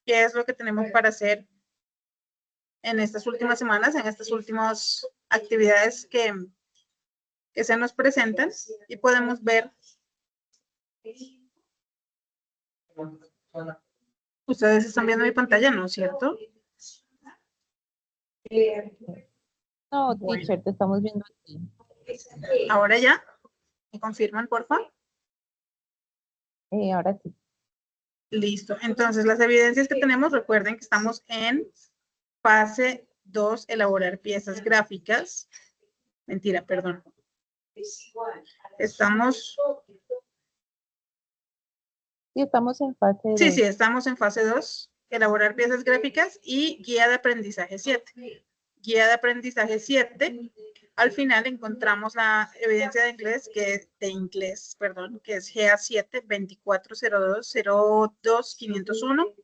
qué es lo que tenemos para hacer en estas últimas semanas, en estas últimas actividades que se nos presentan, y podemos ver. Ustedes están viendo mi pantalla, ¿no es cierto? No, teacher, te estamos viendo aquí. Ahora ya. ¿Me confirman, por favor? Ahora sí. Listo. Entonces, las evidencias que tenemos, recuerden que estamos en fase 2, elaborar piezas gráficas. Mentira, perdón. Estamos... Sí, estamos en fase 2. Sí, estamos en fase 2, elaborar piezas gráficas y guía de aprendizaje 7. Guía de aprendizaje 7, al final encontramos la evidencia de inglés, que es GA7 2402-02-501,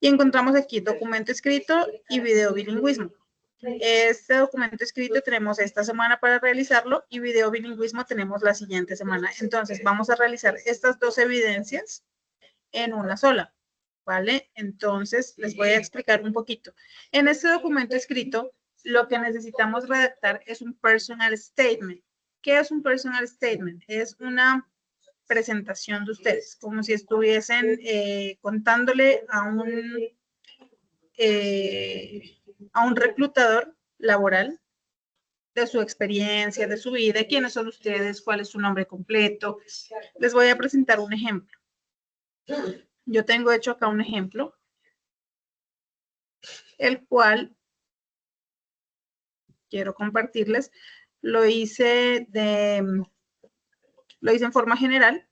y encontramos aquí documento escrito y video bilingüismo. Este documento escrito tenemos esta semana para realizarlo y video bilingüismo tenemos la siguiente semana. Entonces vamos a realizar estas dos evidencias en una sola, ¿vale? Entonces les voy a explicar un poquito. En este documento escrito, lo que necesitamos redactar es un personal statement. ¿Qué es un personal statement? Es una presentación de ustedes, como si estuviesen contándole a un reclutador laboral de su experiencia, de su vida, quiénes son ustedes, cuál es su nombre completo. Les voy a presentar un ejemplo. Yo tengo hecho acá un ejemplo, el cual quiero compartirles. Lo hice en forma general,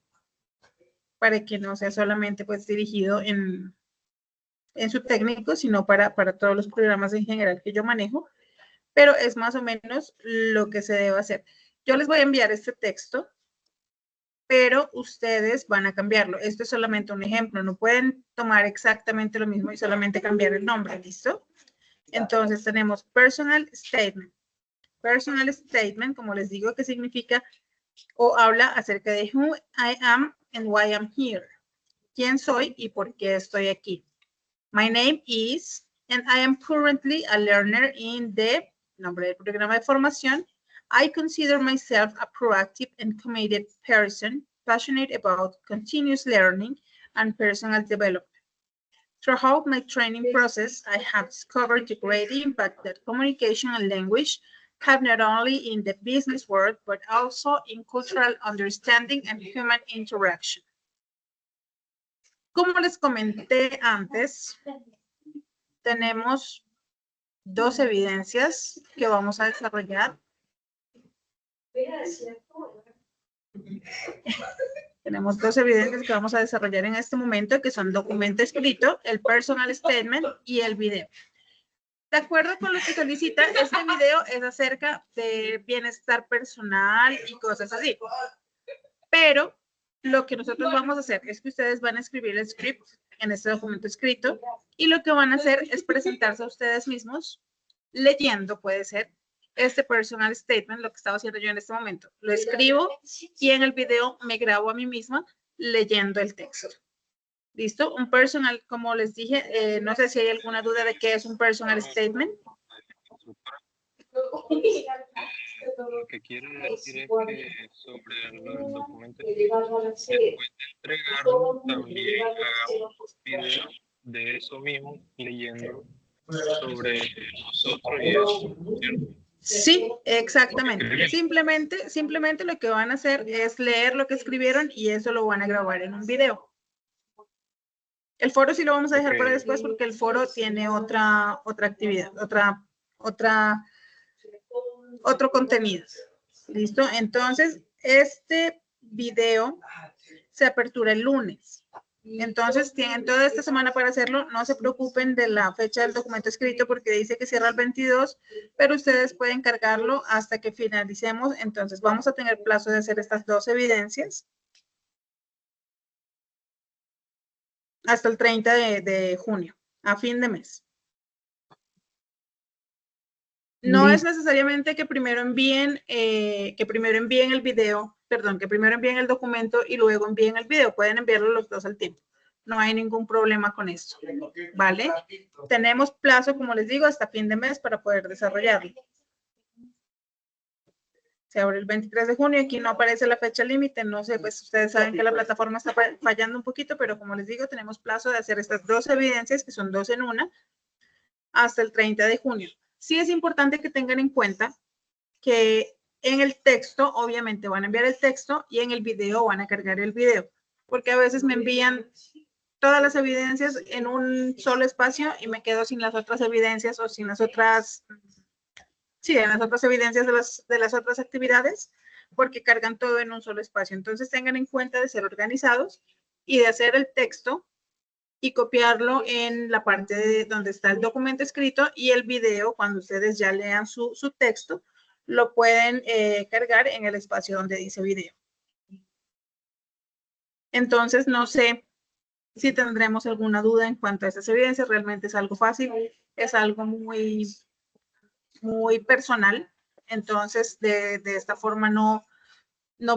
para que no sea solamente pues dirigido en su técnico, sino para todos los programas en general que yo manejo, pero es más o menos lo que se debe hacer. Yo les voy a enviar este texto, pero ustedes van a cambiarlo. Esto es solamente un ejemplo, no pueden tomar exactamente lo mismo y solamente cambiar el nombre, ¿listo? Entonces tenemos personal statement. Personal statement, como les digo, que significa o habla acerca de who I am and why I'm here. ¿Quién soy y por qué estoy aquí? My name is, and I am currently a learner in the, nombre del programa de formación. I consider myself a proactive and committed person, passionate about continuous learning and personal development. Throughout my training process, I have discovered the great impact that communication and language have not only in the business world, but also in cultural understanding and human interaction. Como les comenté antes, tenemos dos evidencias que vamos a desarrollar. Tenemos dos evidencias que vamos a desarrollar en este momento, que son documento escrito, el personal statement y el video. De acuerdo con lo que solicita, este video es acerca de bienestar personal y cosas así. Pero lo que nosotros vamos a hacer es que ustedes van a escribir el script en este documento escrito y lo que van a hacer es presentarse a ustedes mismos leyendo, puede ser, este personal statement, lo que estaba haciendo yo en este momento. Lo escribo y en el video me grabo a mí misma leyendo el texto. ¿Listo? Un personal, como les dije, no sé si hay alguna duda de qué es un personal statement. Lo que quiero decir es que sobre el documento, después de entregarlo, también hagamos video de eso mismo, leyendo sobre nosotros y eso, ¿cierto? Sí, exactamente. Simplemente lo que van a hacer es leer lo que escribieron y eso lo van a grabar en un video. El foro sí lo vamos a dejar para después porque el foro tiene otra actividad, otro contenido. ¿Listo? Entonces, este video se apertura el lunes. Entonces, tienen toda esta semana para hacerlo. No se preocupen de la fecha del documento escrito porque dice que cierra el 22, pero ustedes pueden cargarlo hasta que finalicemos. Entonces, vamos a tener plazo de hacer estas dos evidencias hasta el 30 de junio, a fin de mes. No es necesariamente que primero envíen el video, perdón, que primero envíen el documento y luego envíen el video. Pueden enviarlo los dos al tiempo. no hay ningún problema con esto, ¿vale? Tenemos plazo, como les digo, hasta fin de mes para poder desarrollarlo. Se abre el 23 de junio, aquí no aparece la fecha límite, no sé, pues ustedes saben que la plataforma está fallando un poquito, pero como les digo, tenemos plazo de hacer estas 2 evidencias, que son 2 en una, hasta el 30 de junio. Sí es importante que tengan en cuenta que en el texto, obviamente van a enviar el texto y en el video van a cargar el video, porque a veces me envían todas las evidencias en un solo espacio y me quedo sin las otras evidencias o sin las otras, sí, en las otras evidencias de las otras actividades, porque cargan todo en un solo espacio. Entonces tengan en cuenta de ser organizados y de hacer el texto y copiarlo en la parte de donde está el documento escrito, y el video, cuando ustedes ya lean su texto, lo pueden cargar en el espacio donde dice video. Entonces, no sé si tendremos alguna duda en cuanto a estas evidencias. Realmente es algo fácil, es algo muy, muy personal. Entonces, de esta forma no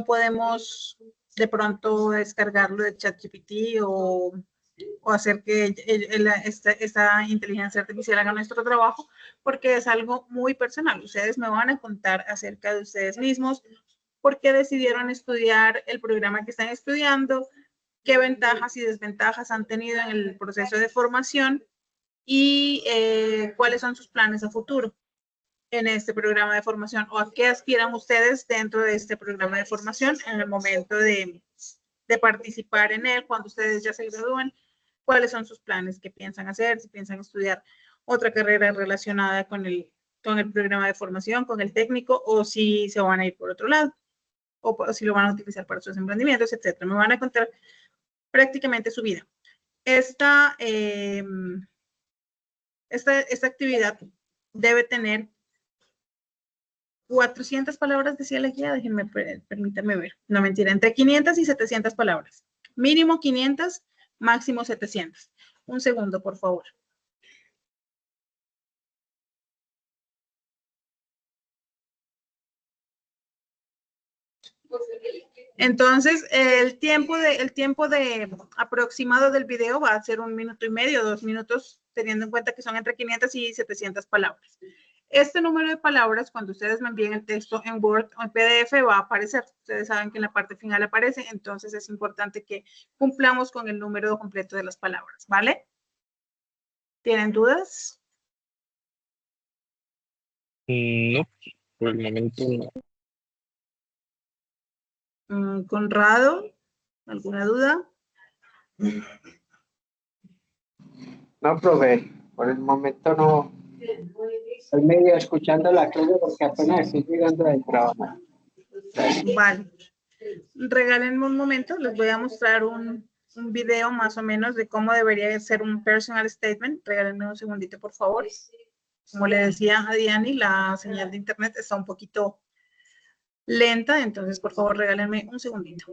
podemos de pronto descargarlo de ChatGPT o hacer que esta inteligencia artificial haga nuestro trabajo, porque es algo muy personal. Ustedes me van a contar acerca de ustedes mismos, por qué decidieron estudiar el programa que están estudiando, qué ventajas y desventajas han tenido en el proceso de formación y cuáles son sus planes a futuro en este programa de formación, o a qué aspiran ustedes dentro de este programa de formación en el momento de participar en él, cuando ustedes ya se gradúen, cuáles son sus planes, qué piensan hacer, si piensan estudiar otra carrera relacionada con el programa de formación, con el técnico, o si se van a ir por otro lado, o si lo van a utilizar para sus emprendimientos, etcétera. Me van a contar prácticamente su vida. Esta actividad debe tener 400 palabras, decía la guía, permítanme ver. No, mentira, entre 500 y 700 palabras. Mínimo 500, máximo 700. Un segundo, por favor. Entonces, el tiempo de aproximado del video va a ser 1 minuto y medio, 2 minutos, teniendo en cuenta que son entre 500 y 700 palabras. Este número de palabras, cuando ustedes me envíen el texto en Word o en PDF, va a aparecer. Ustedes saben que en la parte final aparece, entonces es importante que cumplamos con el número completo de las palabras, ¿vale? ¿Tienen dudas? No, por el momento no. Conrado, ¿alguna duda? No, profe, por el momento no. Estoy medio escuchando la clase porque apenas estoy llegando del trabajo. Vale. Regálenme un momento, les voy a mostrar un video más o menos de cómo debería ser un personal statement. Regálenme un segundito, por favor. Como le decía a Diani, la señal de internet está un poquito lenta, entonces por favor regálenme un segundito.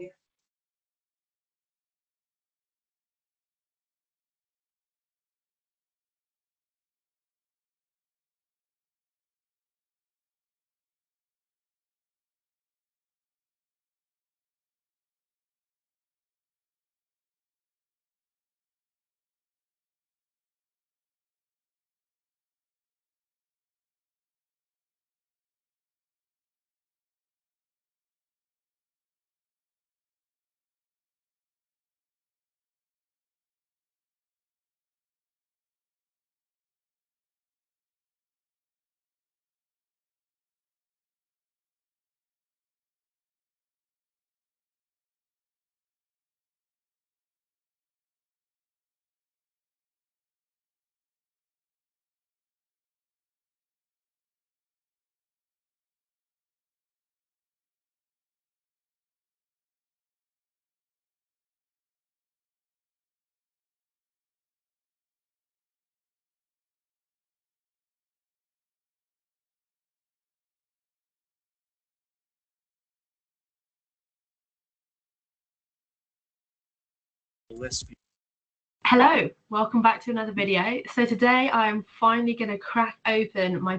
Hello, welcome back to another video. So today I'm finally going to crack open my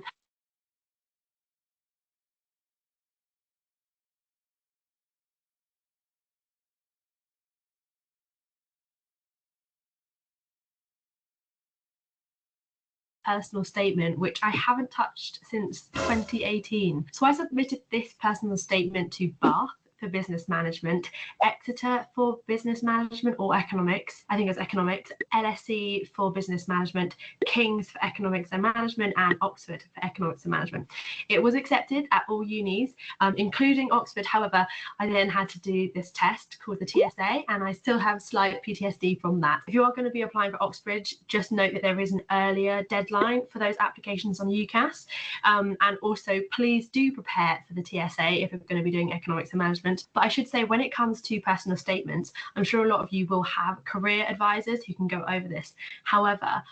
personal statement, which I haven't touched since 2018. So I submitted this personal statement to Bath for business management, Exeter for business management or economics, I think it's economics, LSE for business management, King's for economics and management, and Oxford for economics and management. It was accepted at all unis, including Oxford. However, I then had to do this test called the TSA, and I still have slight PTSD from that. If you are going to be applying for Oxford, just note that there is an earlier deadline for those applications on UCAS, and also please do prepare for the TSA if you're going to be doing economics and management. But I should say, when it comes to personal statements, I'm sure a lot of you will have career advisors who can go over this. However,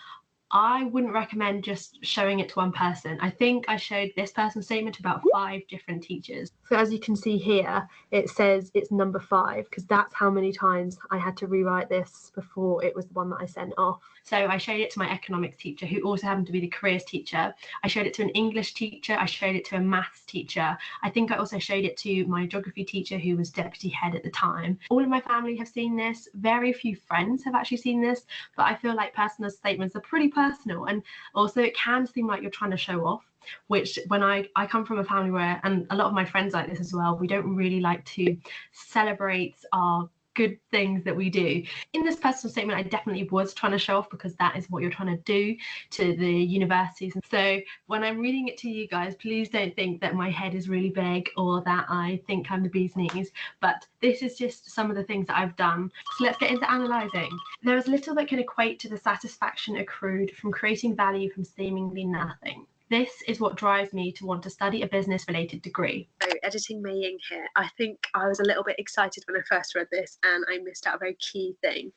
I wouldn't recommend just showing it to one person. I think I showed this personal statement to about 5 different teachers. So as you can see here, it says it's number 5 because that's how many times I had to rewrite this before it was the one that I sent off. So I showed it to my economics teacher, who also happened to be the careers teacher. I showed it to an English teacher. I showed it to a maths teacher. I think I also showed it to my geography teacher, who was deputy head at the time. All of my family have seen this. Very few friends have actually seen this, but I feel like personal statements are pretty personal, and also it can seem like you're trying to show off, which when I come from a family where, and a lot of my friends like this as well, we don't really like to celebrate our good things that we do. In this personal statement, I definitely was trying to show off because that is what you're trying to do to the universities. So when I'm reading it to you guys, please don't think that my head is really big or that I think I'm the bee's knees, but this is just some of the things that I've done. So let's get into analysing. There is little that can equate to the satisfaction accrued from creating value from seemingly nothing. This is what drives me to want to study a business-related degree. So editing Mei Ying here, I think I was a little bit excited when I first read this and I missed out a very key thing.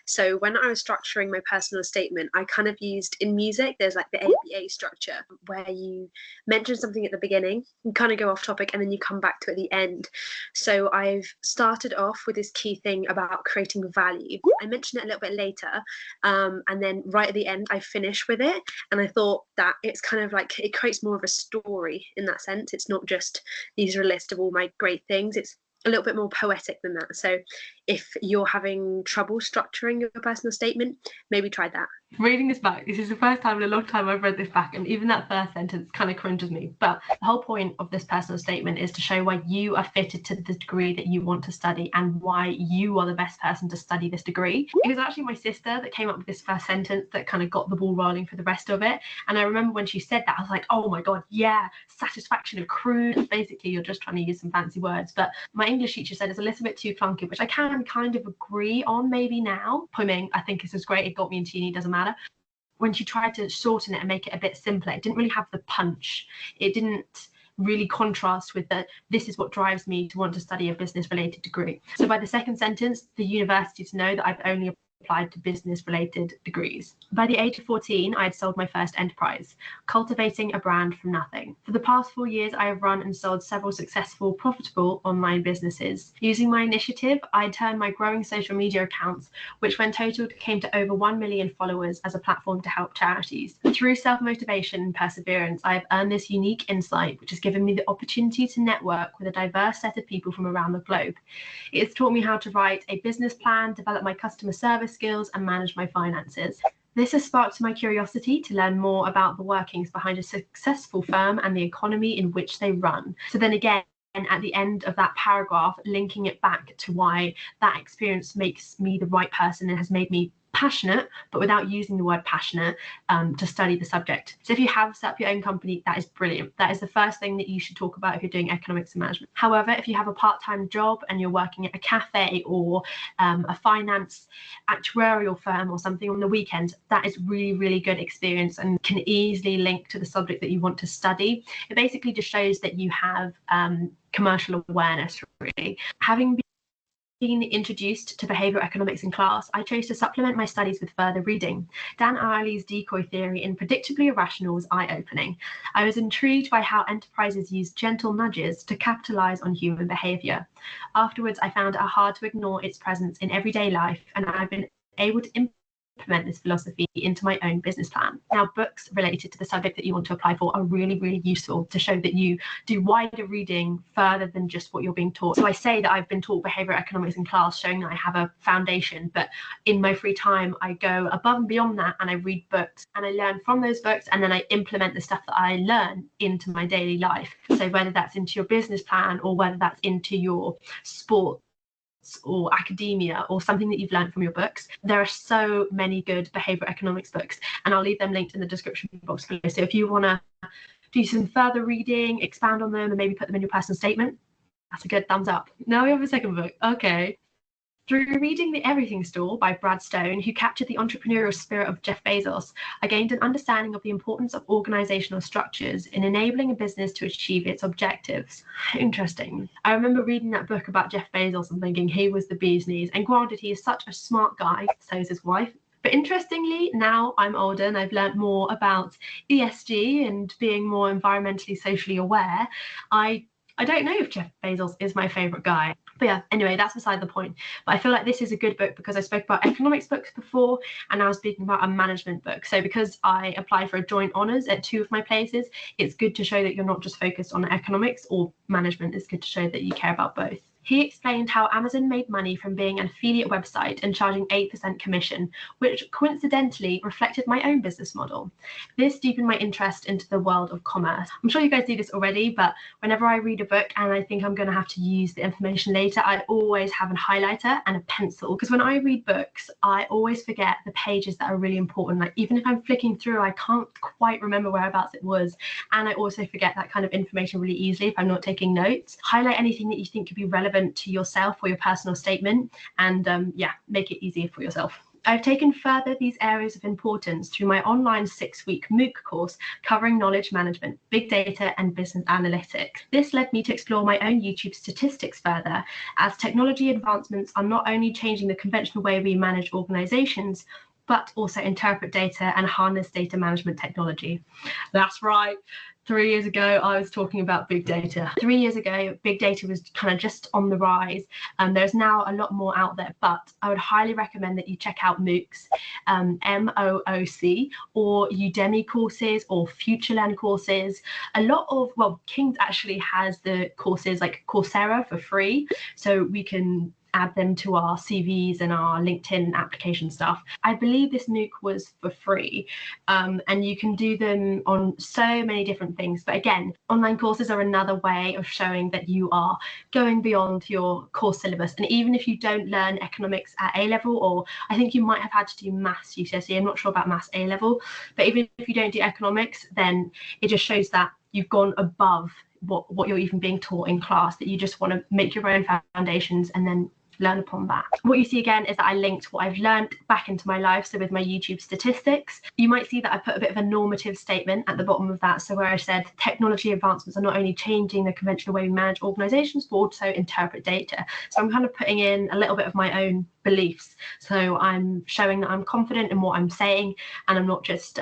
So when I was structuring my personal statement, I kind of used, in music, there's like the ABA structure where you mention something at the beginning, you kind of go off topic and then you come back to it at the end. So I've started off with this key thing about creating value. I mentioned it a little bit later, and then right at the end, I finish with it. And I thought that it's kind of like, it creates more of a story in that sense. It's not just these are a list of all my great things. It's a little bit more poetic than that. So if you're having trouble structuring your personal statement, maybe try that. Reading this back, this is the first time in a long time I've read this back, and even that first sentence kind of cringes me. But the whole point of this personal statement is to show why you are fitted to the degree that you want to study and why you are the best person to study this degree. It was actually my sister that came up with this first sentence that kind of got the ball rolling for the rest of it. And I remember when she said that, I was like, oh my God, yeah, satisfaction accrued. Basically, you're just trying to use some fancy words. But my English teacher said it's a little bit too clunky, which I can kind of agree on maybe now. Poeming, I think this is great. It got me into uni, doesn't matter. When she tried to shorten it and make it a bit simpler, it didn't really have the punch. It didn't really contrast with the, this is what drives me to want to study a business related degree. So by the second sentence, the universities know that I've only applied to business related degrees. By the age of 14, I had sold my first enterprise, cultivating a brand from nothing. For the past 4 years, I have run and sold several successful, profitable online businesses. Using my initiative, I turned my growing social media accounts, which when totaled came to over 1 million followers, as a platform to help charities. Through self-motivation and perseverance, I have earned this unique insight, which has given me the opportunity to network with a diverse set of people from around the globe. It has taught me how to write a business plan, develop my customer service skills, and manage my finances. This has sparked my curiosity to learn more about the workings behind a successful firm and the economy in which they run. So then again, at the end of that paragraph, linking it back to why that experience makes me the right person and has made me passionate, but without using the word passionate, to study the subject. So if you have set up your own company, that is brilliant. That is the first thing that you should talk about if you're doing economics and management. However, if you have a part-time job and you're working at a cafe or a finance actuarial firm or something on the weekend, that is really, really good experience and can easily link to the subject that you want to study. It basically just shows that you have commercial awareness, really. Having being introduced to behavioural economics in class, I chose to supplement my studies with further reading. Dan Ariely's decoy theory in Predictably Irrational was eye-opening. I was intrigued by how enterprises use gentle nudges to capitalise on human behaviour. Afterwards, I found it hard to ignore its presence in everyday life, and I've been able to implement this philosophy into my own business plan. Now, books related to the subject that you want to apply for are really, really useful to show that you do wider reading further than just what you're being taught. So I say that I've been taught behavioral economics in class, showing that I have a foundation, but in my free time, I go above and beyond that and I read books and I learn from those books, and then I implement the stuff that I learn into my daily life. So whether that's into your business plan or whether that's into your sport or academia or something that you've learned from your books, there are so many good behavioral economics books, and I'll leave them linked in the description box below. So if you want to do some further reading, expand on them, and maybe put them in your personal statement, that's a good thumbs up. Now we have a second book. Okay. Through reading The Everything Store by Brad Stone, who captured the entrepreneurial spirit of Jeff Bezos, I gained an understanding of the importance of organizational structures in enabling a business to achieve its objectives. Interesting. I remember reading that book about Jeff Bezos and thinking he was the bee's knees. And granted, he is such a smart guy, so is his wife. But interestingly, now I'm older and I've learned more about ESG and being more environmentally, socially aware, I don't know if Jeff Bezos is my favorite guy. But yeah, anyway, that's beside the point. But I feel like this is a good book because I spoke about economics books before, and now I'm speaking about a management book. So because I applied for a joint honours at 2 of my places, it's good to show that you're not just focused on economics or management. It's good to show that you care about both. He explained how Amazon made money from being an affiliate website and charging 8% commission, which coincidentally reflected my own business model. This deepened my interest into the world of commerce. I'm sure you guys do this already, but whenever I read a book and I think I'm going to have to use the information later, I always have a highlighter and a pencil, because when I read books, I always forget the pages that are really important. Like even if I'm flicking through, I can't quite remember whereabouts it was. And I also forget that kind of information really easily if I'm not taking notes. Highlight anything that you think could be relevant to yourself or your personal statement, and yeah, make it easier for yourself. I've taken further these areas of importance through my online 6-week MOOC course covering knowledge management, big data, and business analytics. This led me to explore my own YouTube statistics further, as technology advancements are not only changing the conventional way we manage organizations, but also interpret data and harness data management technology. That's right. 3 years ago, I was talking about big data. 3 years ago, big data was kind of just on the rise. There's now a lot more out there, but I would highly recommend that you check out MOOCs, MOOC, or Udemy courses or FutureLearn courses. A lot of, well, King's actually has the courses like Coursera for free, so we can add them to our CVs and our LinkedIn application stuff. I believe this MOOC was for free, and you can do them on so many different things. But again, online courses are another way of showing that you are going beyond your course syllabus. And even if you don't learn economics at A level, or I think you might have had to do maths GCSE, I'm not sure about maths A level, but even if you don't do economics, then it just shows that you've gone above what you're even being taught in class, that you just want to make your own foundations and then learn upon that. What you see again is that I linked what I've learned back into my life. So with my YouTube statistics, you might see that I put a bit of a normative statement at the bottom of that. So where I said technology advancements are not only changing the conventional way we manage organizations, but also interpret data. So I'm kind of putting in a little bit of my own beliefs. So I'm showing that I'm confident in what I'm saying, and I'm not just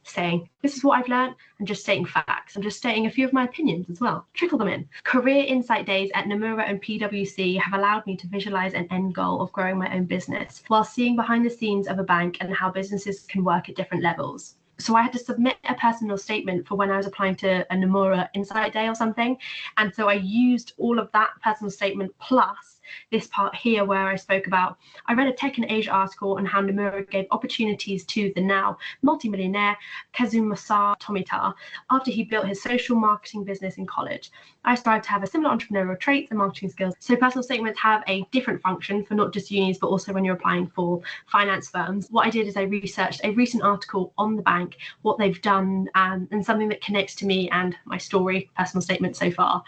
saying this is what I've learned and just stating facts. I'm just stating a few of my opinions as well. Trickle them in. Career Insight Days at Nomura and PwC have allowed me to visualize an end goal of growing my own business while seeing behind the scenes of a bank and how businesses can work at different levels. So I had to submit a personal statement for when I was applying to a Nomura Insight Day or something. And so I used all of that personal statement plus this part here where I spoke about, I read a Tech in Asia article on how Nomura gave opportunities to the now multimillionaire Kazumasa Tomita after he built his social marketing business in college. I strive to have a similar entrepreneurial traits and marketing skills. So personal statements have a different function for not just unis, but also when you're applying for finance firms. What I did is I researched a recent article on the bank, what they've done, and something that connects to me and my story, personal statement so far.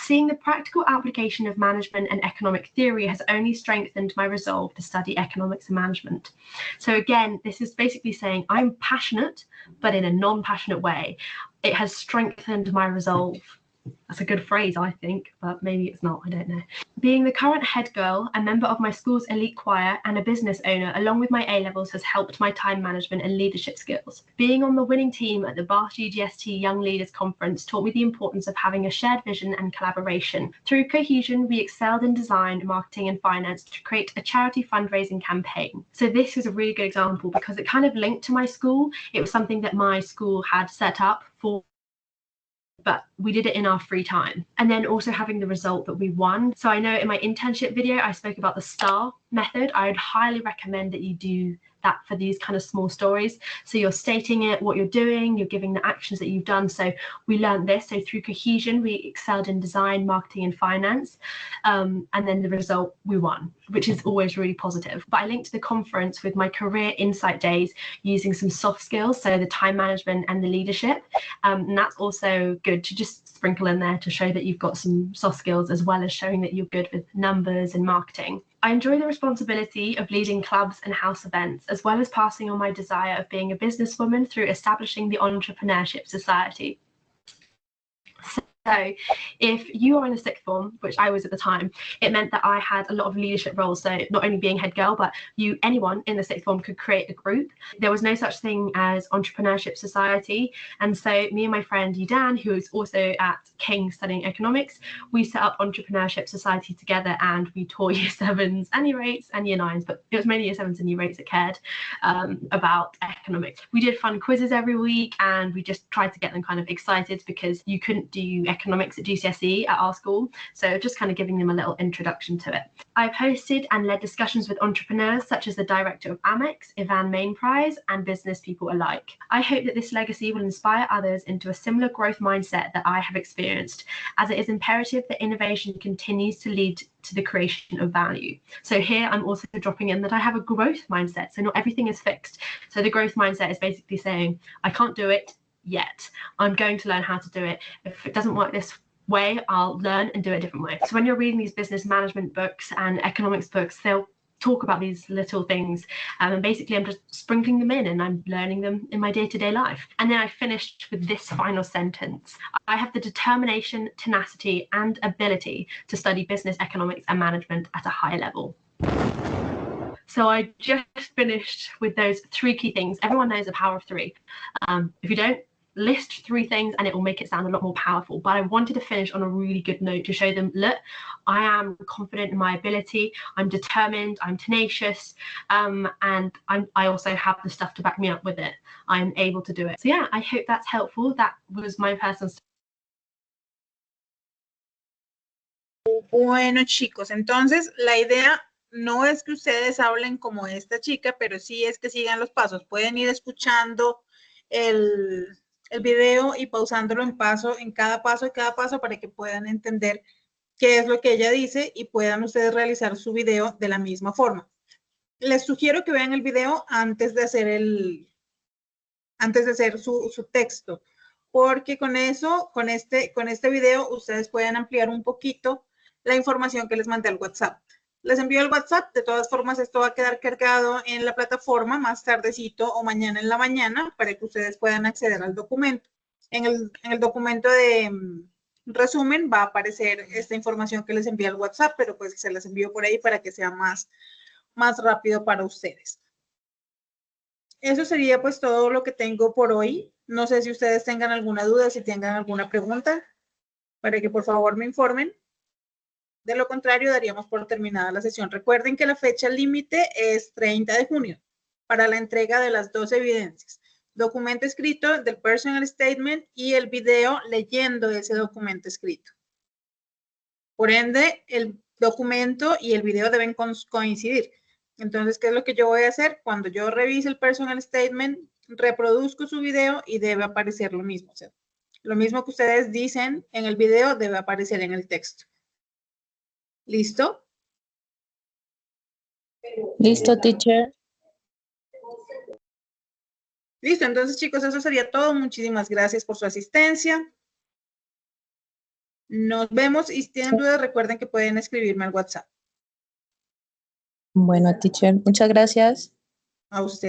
Seeing the practical application of management and economic theory has only strengthened my resolve to study economics and management. So again, this is basically saying I'm passionate, but in a non-passionate way. It has strengthened my resolve That's a good phrase, I think, but maybe it's not, I don't know. Being the current head girl, a member of my school's elite choir, and a business owner, along with my A-levels, has helped my time management and leadership skills. Being on the winning team at the Bath GGST Young Leaders Conference taught me the importance of having a shared vision and collaboration. Through cohesion, we excelled in design, marketing, and finance to create a charity fundraising campaign. So this is a really good example because it kind of linked to my school. It was something that my school had set up for, but we did it in our free time. And then also having the result that we won. So I know in my internship video, I spoke about the STAR method. I would highly recommend that you do that for these kind of small stories. So you're stating it, what you're doing, you're giving the actions that you've done. So we learned this. So through cohesion, we excelled in design, marketing, and finance. And then the result, we won, which is always really positive. But I linked the conference with my career insight days using some soft skills, so the time management and the leadership. And that's also good to just sprinkle in there to show that you've got some soft skills as well as showing that you're good with numbers and marketing. I enjoy the responsibility of leading clubs and house events, as well as passing on my desire of being a businesswoman through establishing the Entrepreneurship Society. So if you are in the sixth form, which I was at the time, it meant that I had a lot of leadership roles. So not only being head girl, but anyone in the sixth form could create a group. There was no such thing as Entrepreneurship Society. And so me and my friend Yudan, who is also at King studying economics, we set up Entrepreneurship Society together, and we taught year 7s and year 8s and year 9s, but it was mainly year 7s and year 8s that cared about economics. We did fun quizzes every week, and we just tried to get them kind of excited because you couldn't do economics at GCSE at our school, so just kind of giving them a little introduction to it. I've hosted and led discussions with entrepreneurs such as the director of Amex, Ivan Main Prize, and business people alike. I hope that this legacy will inspire others into a similar growth mindset that I have experienced, as it is imperative that innovation continues to lead to the creation of value. So here I'm also dropping in that I have a growth mindset, so not everything is fixed. So the growth mindset is basically saying, I can't do it yet. I'm going to learn how to do it. If it doesn't work this way, I'll learn and do it a different way. So when you're reading these business management books and economics books, they'll talk about these little things, and basically I'm just sprinkling them in and I'm learning them in my day-to-day life. And then I finished with this final sentence: I have the determination, tenacity, and ability to study business economics and management at a high level. So I just finished with those 3 key things. Everyone knows the power of 3. If you don't, list 3 things and it will make it sound a lot more powerful. But I wanted to finish on a really good note to show them, look, I am confident in my ability, I'm determined, I'm tenacious, and I also have the stuff to back me up with it. I'm able to do it. So yeah, I hope that's helpful. That was my personal. Bueno, chicos, entonces la idea no es que ustedes hablen como esta chica, pero sí es que sigan los pasos. Pueden ir escuchando el video y pausándolo en cada paso para que puedan entender qué es lo que ella dice y puedan ustedes realizar su video de la misma forma. Les sugiero que vean el video antes de hacer su texto, porque con este video ustedes pueden ampliar un poquito la información que les mandé al WhatsApp. Les envío el WhatsApp, de todas formas esto va a quedar cargado en la plataforma más tardecito o mañana en la mañana para que ustedes puedan acceder al documento. En el documento de resumen va a aparecer esta información que les envié al WhatsApp, pero pues se las envío por ahí para que sea más rápido para ustedes. Eso sería pues todo lo que tengo por hoy. No sé si ustedes tengan alguna duda, si tengan alguna pregunta, para que por favor me informen. De lo contrario, daríamos por terminada la sesión. Recuerden que la fecha límite es 30 de junio para la entrega de las 2 evidencias. Documento escrito del personal statement y el video leyendo ese documento escrito. Por ende, el documento y el video deben coincidir. Entonces, ¿qué es lo que yo voy a hacer? Cuando yo revise el personal statement, reproduzco su video y debe aparecer lo mismo. O sea, lo mismo que ustedes dicen en el video debe aparecer en el texto. ¿Listo? Listo, teacher. Listo, entonces chicos, eso sería todo. Muchísimas gracias por su asistencia. Nos vemos y si tienen dudas, recuerden que pueden escribirme al WhatsApp. Bueno, teacher, muchas gracias. A ustedes.